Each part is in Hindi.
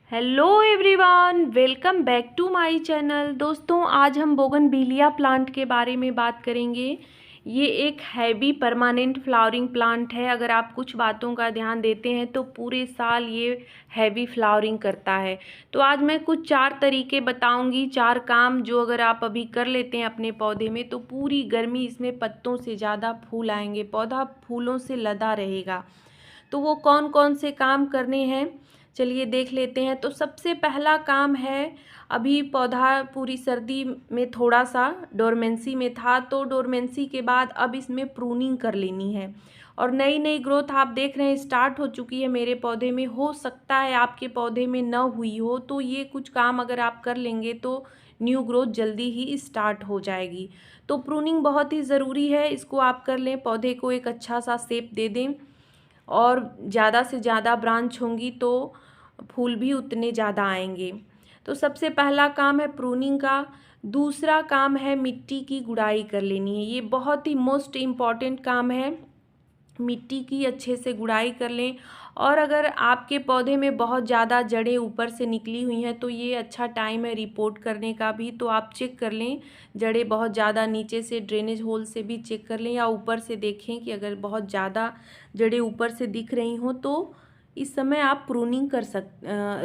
Hello everyone, welcome back to my channel. दोस्तों, आज हम बोगनविलिया प्लांट के बारे में बात करेंगे। ये एक हैवी परमानेंट फ्लावरिंग प्लांट है। अगर आप कुछ बातों का ध्यान देते हैं तो पूरे साल ये हैवी फ्लावरिंग करता है। तो आज मैं कुछ 4 तरीके बताऊंगी, 4 काम जो अगर आप अभी कर लेते हैं अपने पौधे में तो पूरी गर्मी इसमें पत्तों से ज़्यादा फूल आएंगे, पौधा फूलों से लदा रहेगा। तो वो कौन कौन से काम करने हैं, चलिए देख लेते हैं। तो सबसे पहला काम है, अभी पौधा पूरी सर्दी में थोड़ा सा डोरमेंसी में था, तो डोरमेंसी के बाद अब इसमें प्रूनिंग कर लेनी है। और नई नई ग्रोथ आप देख रहे हैं स्टार्ट हो चुकी है मेरे पौधे में। हो सकता है आपके पौधे में न हुई हो, तो ये कुछ काम अगर आप कर लेंगे तो न्यू ग्रोथ जल्दी ही स्टार्ट हो जाएगी। तो प्रूनिंग बहुत ही ज़रूरी है, इसको आप कर लें, पौधे को एक अच्छा सा शेप दे दें। और ज़्यादा से ज़्यादा ब्रांच होंगी तो फूल भी उतने ज़्यादा आएंगे। तो सबसे पहला काम है प्रूनिंग का। दूसरा काम है मिट्टी की गुड़ाई कर लेनी है। ये बहुत ही मोस्ट इम्पॉर्टेंट काम है, मिट्टी की अच्छे से गुड़ाई कर लें। और अगर आपके पौधे में बहुत ज़्यादा जड़ें ऊपर से निकली हुई हैं तो ये अच्छा टाइम है रिपोर्ट करने का भी। तो आप चेक कर लें, जड़ें बहुत ज़्यादा नीचे से ड्रेनेज होल से भी चेक कर लें, या ऊपर से देखें कि अगर बहुत ज़्यादा जड़ें ऊपर से दिख रही हों तो इस समय आप प्रूनिंग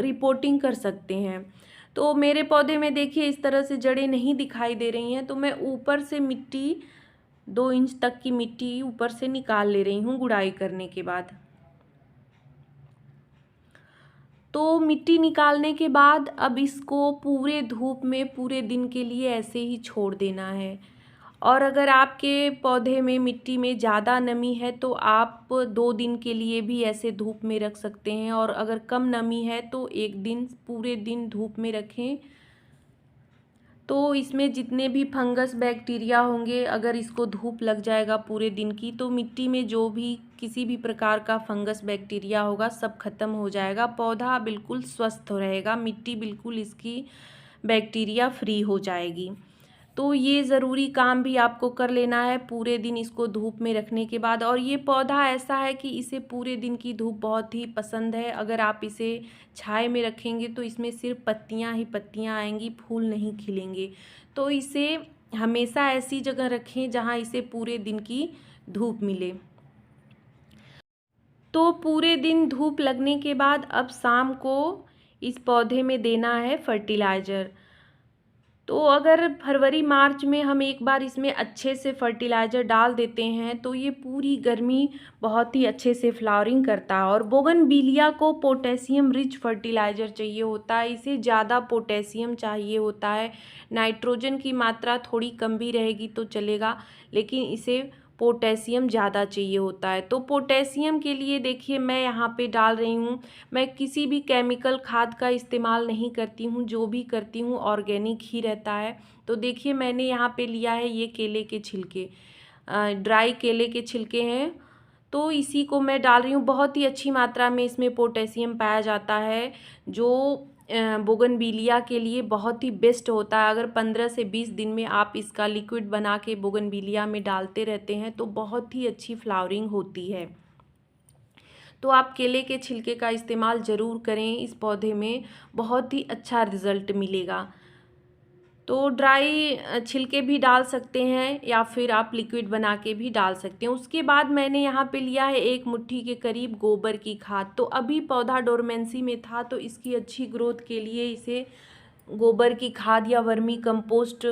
रिपोर्टिंग कर सकते हैं। तो मेरे पौधे में देखिए इस तरह से जड़ें नहीं दिखाई दे रही हैं, तो मैं ऊपर से मिट्टी 2 इंच तक की मिट्टी ऊपर से निकाल ले रही हूँ गुड़ाई करने के बाद। तो मिट्टी निकालने के बाद अब इसको पूरे धूप में पूरे दिन के लिए ऐसे ही छोड़ देना है। और अगर आपके पौधे में मिट्टी में ज़्यादा नमी है तो आप 2 दिन के लिए भी ऐसे धूप में रख सकते हैं। और अगर कम नमी है तो 1 दिन पूरे दिन धूप में रखें। तो इसमें जितने भी फंगस बैक्टीरिया होंगे, अगर इसको धूप लग जाएगा पूरे दिन की तो मिट्टी में जो भी किसी भी प्रकार का फंगस बैक्टीरिया होगा सब खत्म हो जाएगा, पौधा बिल्कुल स्वस्थ रहेगा, मिट्टी बिल्कुल इसकी बैक्टीरिया फ्री हो जाएगी। तो ये ज़रूरी काम भी आपको कर लेना है पूरे दिन इसको धूप में रखने के बाद। और ये पौधा ऐसा है कि इसे पूरे दिन की धूप बहुत ही पसंद है। अगर आप इसे छाए में रखेंगे तो इसमें सिर्फ पत्तियां ही पत्तियां आएंगी, फूल नहीं खिलेंगे। तो इसे हमेशा ऐसी जगह रखें जहां इसे पूरे दिन की धूप मिले। तो पूरे दिन धूप लगने के बाद अब शाम को इस पौधे में देना है फर्टिलाइज़र। तो अगर फरवरी मार्च में हम एक बार इसमें अच्छे से फर्टिलाइज़र डाल देते हैं तो ये पूरी गर्मी बहुत ही अच्छे से फ्लावरिंग करता है। और बोगनविलिया को पोटेशियम रिच फर्टिलाइज़र चाहिए होता है, इसे ज़्यादा पोटेशियम चाहिए होता है। नाइट्रोजन की मात्रा थोड़ी कम भी रहेगी तो चलेगा, लेकिन इसे पोटेशियम ज़्यादा चाहिए होता है। तो पोटेशियम के लिए देखिए मैं यहाँ पे डाल रही हूँ, मैं किसी भी केमिकल खाद का इस्तेमाल नहीं करती हूँ, जो भी करती हूँ ऑर्गेनिक ही रहता है। तो देखिए मैंने यहाँ पे लिया है ये केले के छिलके, ड्राई केले के छिलके हैं, तो इसी को मैं डाल रही हूँ। बहुत ही अच्छी मात्रा में इसमें पोटेशियम पाया जाता है, जो बोगनविलिया के लिए बहुत ही बेस्ट होता है। अगर 15 से 20 दिन में आप इसका लिक्विड बना के बोगनविलिया में डालते रहते हैं तो बहुत ही अच्छी फ्लावरिंग होती है। तो आप केले के छिलके का इस्तेमाल ज़रूर करें, इस पौधे में बहुत ही अच्छा रिज़ल्ट मिलेगा। तो ड्राई छिलके भी डाल सकते हैं या फिर आप लिक्विड बना के भी डाल सकते हैं। उसके बाद मैंने यहाँ पे लिया है 1 मुट्ठी के करीब गोबर की खाद। तो अभी पौधा डोरमेंसी में था तो इसकी अच्छी ग्रोथ के लिए इसे गोबर की खाद या वर्मी कंपोस्ट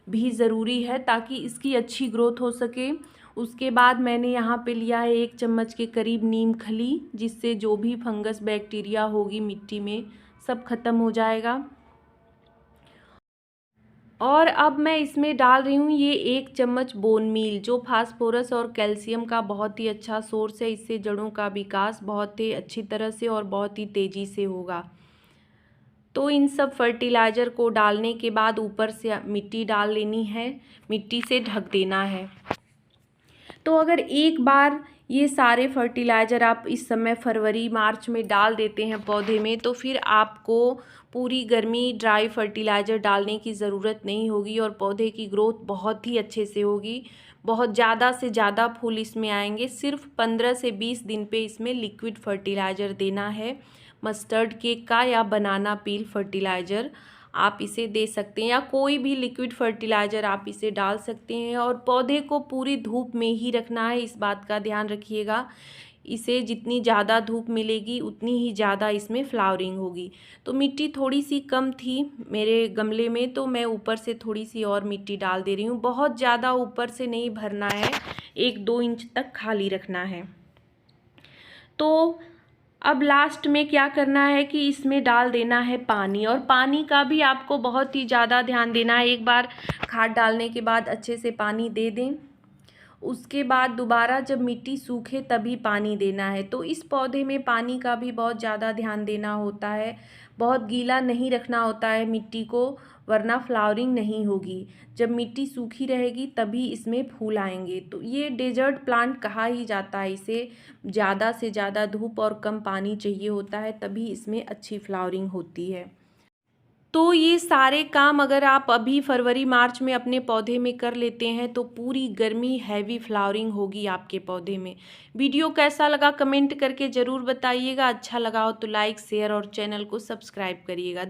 भी ज़रूरी है ताकि इसकी अच्छी ग्रोथ हो सके। उसके बाद मैंने यहाँ पे लिया है 1 चम्मच के करीब नीम खली, जिससे जो भी फंगस बैक्टीरिया होगी मिट्टी में सब खत्म हो जाएगा। और अब मैं इसमें डाल रही हूँ ये 1 चम्मच बोन मील, जो फास्फोरस और कैल्शियम का बहुत ही अच्छा सोर्स है। इससे जड़ों का विकास बहुत ही अच्छी तरह से और बहुत ही तेज़ी से होगा। तो इन सब फर्टिलाइज़र को डालने के बाद ऊपर से मिट्टी डाल लेनी है, मिट्टी से ढक देना है। तो अगर एक बार ये सारे फर्टिलाइज़र आप इस समय फरवरी मार्च में डाल देते हैं पौधे में तो फिर आपको पूरी गर्मी ड्राई फर्टिलाइज़र डालने की ज़रूरत नहीं होगी और पौधे की ग्रोथ बहुत ही अच्छे से होगी। बहुत ज़्यादा से ज़्यादा फूल इसमें आएंगे। सिर्फ 15 से 20 दिन पे इसमें लिक्विड फर्टिलाइज़र देना है, मस्टर्ड केक का या बनाना पील फर्टिलाइज़र आप इसे दे सकते हैं, या कोई भी लिक्विड फर्टिलाइज़र आप इसे डाल सकते हैं। और पौधे को पूरी धूप में ही रखना है, इस बात का ध्यान रखिएगा। इसे जितनी ज़्यादा धूप मिलेगी उतनी ही ज़्यादा इसमें फ्लावरिंग होगी। तो मिट्टी थोड़ी सी कम थी मेरे गमले में, तो मैं ऊपर से थोड़ी सी और मिट्टी डाल दे रही हूँ। बहुत ज़्यादा ऊपर से नहीं भरना है, 1-2 इंच तक खाली रखना है। तो अब लास्ट में क्या करना है कि इसमें डाल देना है पानी, और पानी का भी आपको बहुत ही ज़्यादा ध्यान देना है। एक बार खाद डालने के बाद अच्छे से पानी दे दें, उसके बाद दोबारा जब मिट्टी सूखे तभी पानी देना है। तो इस पौधे में पानी का भी बहुत ज़्यादा ध्यान देना होता है, बहुत गीला नहीं रखना होता है मिट्टी को, वरना फ्लावरिंग नहीं होगी। जब मिट्टी सूखी रहेगी तभी इसमें फूल आएंगे। तो ये डेजर्ट प्लांट कहा ही जाता है, इसे ज़्यादा से ज़्यादा धूप और कम पानी चाहिए होता है, तभी इसमें अच्छी फ्लावरिंग होती है। तो ये सारे काम अगर आप अभी फरवरी मार्च में अपने पौधे में कर लेते हैं तो पूरी गर्मी हैवी फ्लावरिंग होगी आपके पौधे में। वीडियो कैसा लगा कमेंट करके ज़रूर बताइएगा। अच्छा लगा हो तो लाइक शेयर और चैनल को सब्सक्राइब करिएगा।